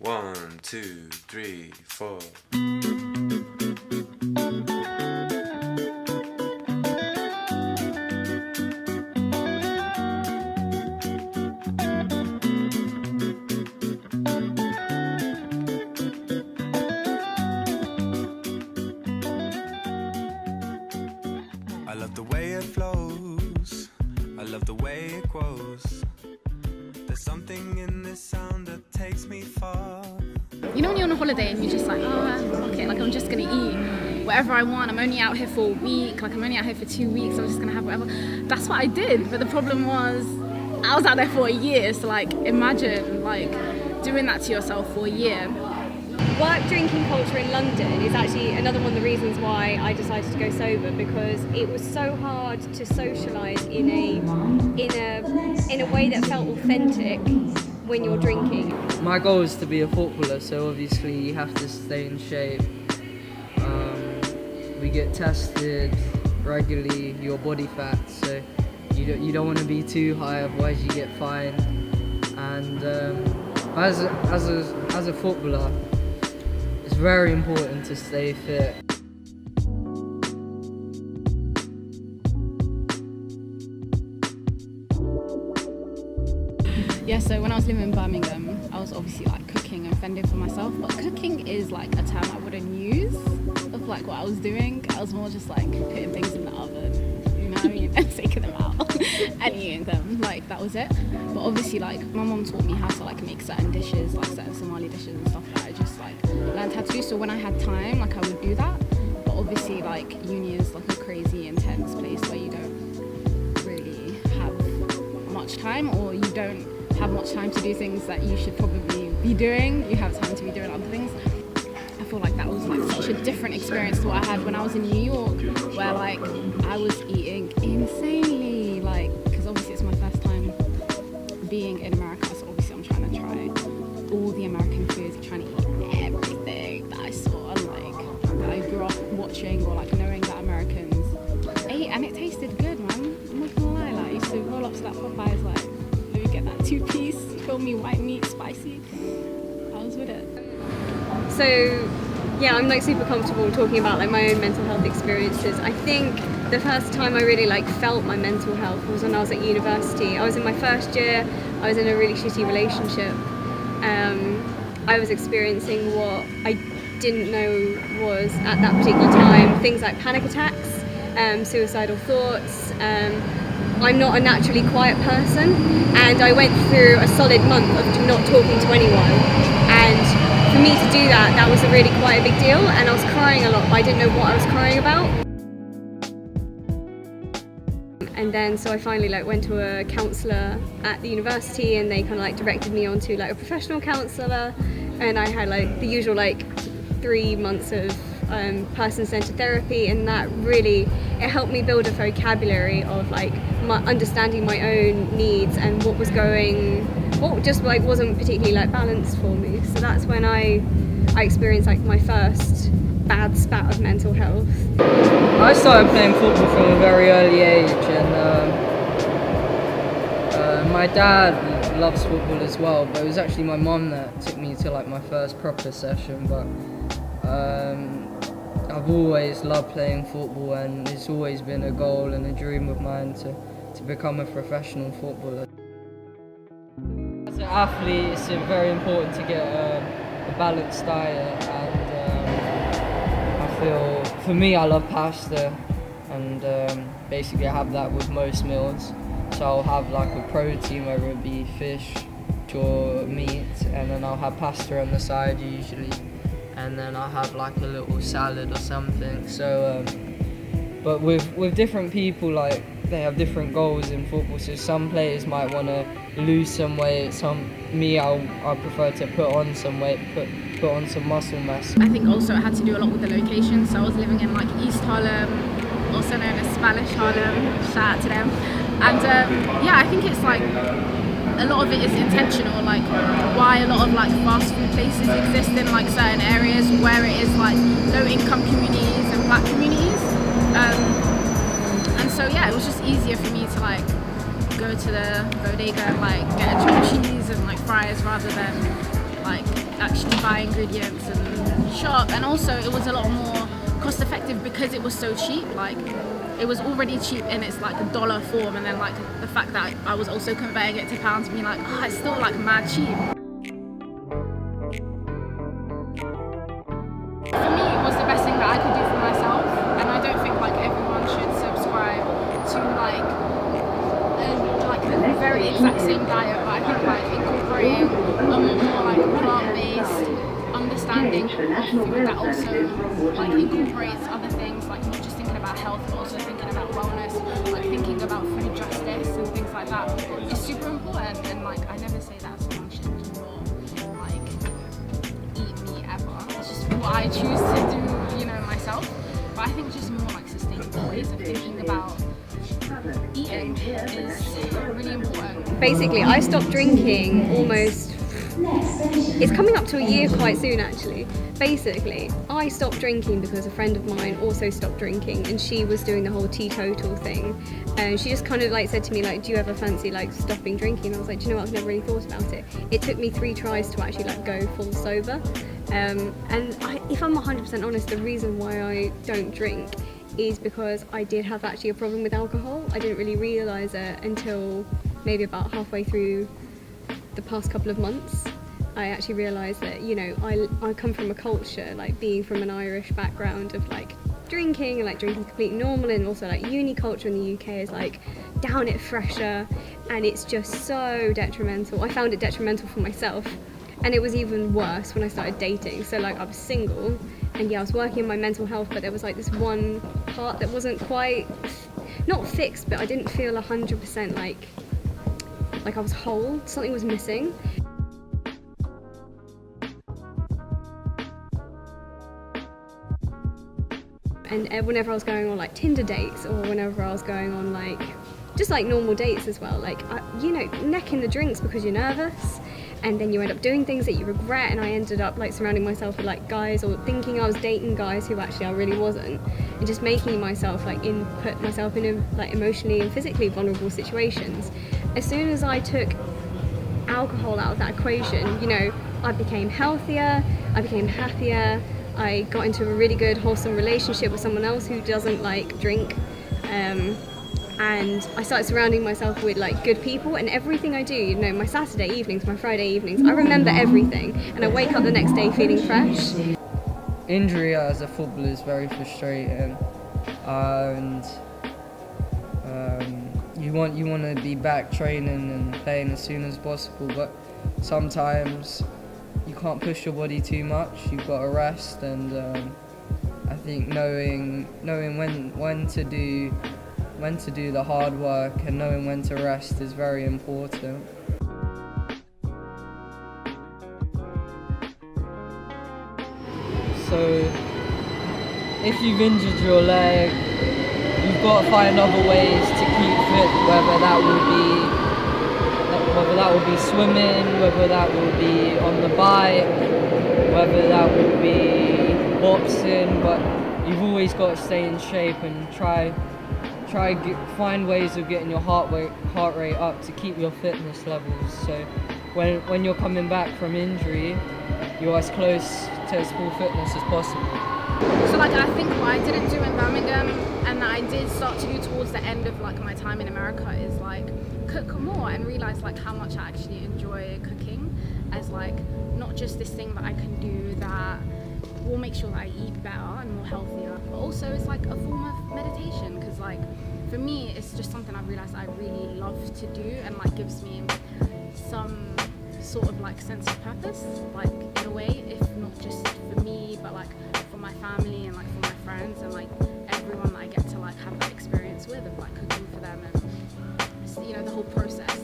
1, 2, 3, 4. I love the way it flows, I love the way it grows. There's something in this sound that takes me far. You know when you're on a holiday and you're just like, oh, okay, like I'm just gonna eat whatever I want. I'm only out here for a week, like I'm only out here for 2 weeks, I'm just gonna have whatever. That's what I did, but the problem was I was out there for a year, so like imagine like doing that to yourself for a year. Work drinking culture in London is actually another one of the reasons why I decided to go sober, because it was so hard to socialise in a way that felt authentic when you're drinking. My goal is to be a footballer, so obviously you have to stay in shape. We get tested regularly, your body fat, so you don't want to be too high, otherwise you get fined. And as a footballer, it's very important to stay fit. Yeah, so when I was living in Birmingham, I was obviously like cooking and fending for myself, but cooking is like a term I wouldn't use of like what I was doing. I was more just like putting things in the oven, you know what I mean, and taking them out and eating them, like that was it. But obviously like my mom taught me how to like make certain dishes, like certain Somali dishes and stuff that I just like learned how to do. So when I had time, like I would do that. But obviously like uni is like a crazy intense place where you don't really have much time, or you don't have much time to do things that you should probably be doing. You have time to be doing other things. I feel like that was like such a different experience to what I had when I was in New York, where like I was eating insanely, like, because obviously it's my first time being in America, so obviously I'm trying to try all the American foods. I'm trying to eat everything that I saw and like that I grew up watching, or like knowing that Americans ate, and it tasted good, man. I'm not gonna lie, like I used to roll up to that Popeyes, like let me get that 2-piece, fill me white meat, spicy. I was with it. So yeah, I'm like super comfortable talking about like my own mental health experiences. I think the first time I really like felt my mental health was when I was at university. I was in my first year, I was in a really shitty relationship. I was experiencing what I didn't know was at that particular time things like panic attacks, suicidal thoughts. I'm not a naturally quiet person, and I went through a solid month of not talking to anyone, and for me to do that, that was really quite a big deal, and I was crying a lot, but I didn't know what I was crying about. And then so I finally like went to a counsellor at the university, and they kind of like directed me onto like a professional counsellor, and I had like the usual like 3 months of person-centered therapy, and that really, it helped me build a vocabulary of like understanding my own needs and what just like wasn't particularly like balanced for me. So that's when I experienced like my first bad spat of mental health. I started playing football from a very early age, and my dad loves football as well, but it was actually my mum that took me to like my first proper session. But I've always loved playing football, and it's always been a goal and a dream of mine to become a professional footballer. As an athlete, it's very important to get a balanced diet, and I feel, for me, I love pasta, and basically I have that with most meals. So I'll have like a protein, whether it be fish or meat, and then I'll have pasta on the side usually, and then I'll have like a little salad or something. So, but with different people, like they have different goals in football. So some players might want to lose some weight. I prefer to put on some weight, put on some muscle mass. I think also it had to do a lot with the location. So I was living in like East Harlem, also known as Spanish Harlem. Shout out to them. And yeah, I think it's like a lot of it is intentional, like why a lot of like fast food places exist in like certain areas where it is like low income communities and black communities. And so yeah, it was just easier for me to like go to the bodega and like get a chopped cheese and like fries rather than like actually buy ingredients and shop, and also it was a lot more cost effective because it was so cheap. Like it was already cheap in its like dollar form, and then like the fact that I was also converting it to pounds, being like, oh, it's still like mad cheap. For me, it was the best thing that I could do for myself, and I don't think like everyone should subscribe to like the very exact same diet, but I think like incorporating a more like plant-based understanding of food that also like incorporates other things, like not just thinking about health but also thinking about wellness, like thinking about food justice and things like that is super important. And like I never say that someone should not like eat meat ever. It's just what I choose to do, you know, myself. But I think just more like sustainable ways of thinking about eating is really important. Basically, I stopped drinking almost, it's coming up to a year quite soon actually. Basically, I stopped drinking because a friend of mine also stopped drinking, and she was doing the whole teetotal thing, and she just kind of like said to me like, do you ever fancy like stopping drinking? And I was like, do you know what, I've never really thought about it. It took me 3 tries to actually like go full sober, and if I'm 100% honest, the reason why I don't drink is because I did have actually a problem with alcohol. I didn't really realise it until maybe about halfway through the past couple of months. I actually realised that, you know, I come from a culture, like being from an Irish background, of like drinking and like drinking completely normal, and also like uni culture in the UK is like down it fresher, and it's just so detrimental. I found it detrimental for myself, and it was even worse when I started dating. So like I was single, and yeah, I was working on my mental health, but there was like this one part that wasn't quite, not fixed, but I didn't feel 100% like I was whole. Something was missing. And whenever I was going on like Tinder dates, or whenever I was going on like just like normal dates as well, like you know, necking the drinks because you're nervous, and then you end up doing things that you regret. And I ended up like surrounding myself with like guys, or thinking I was dating guys who actually I really wasn't, and just making myself like put myself in like emotionally and physically vulnerable situations. As soon as I took alcohol out of that equation, you know, I became healthier, I became happier, I got into a really good wholesome relationship with someone else who doesn't like drink, and I started surrounding myself with like good people. And everything I do, you know, my Saturday evenings, my Friday evenings, I remember everything, and I wake up the next day feeling fresh. Injury as a footballer is very frustrating, and you want to be back training and playing as soon as possible, but sometimes you can't push your body too much. You've got to rest, and I think knowing when to do the hard work and knowing when to rest is very important. So if you've injured your leg, you've got to find other ways to keep fit, whether that will be swimming, whether that will be on the bike, whether that would be boxing, but you've always got to stay in shape and find ways of getting your heart rate up to keep your fitness levels. So when you're coming back from injury, you're as close to as full fitness as possible. So like I think what I didn't do in Birmingham, and that I did start to do towards the end of like my time in America, is like cook more and realize like how much I actually enjoy cooking, as like not just this thing that I can do that will make sure that I eat better and more healthier, but also it's like a form of meditation, because like for me it's just something I realized I really love to do, and like gives me some sort of like sense of purpose, like in a way, if not just for me but like for my family and like for my friends and like everyone that I get to like have that experience with, of like cooking for them, and you know, the whole process.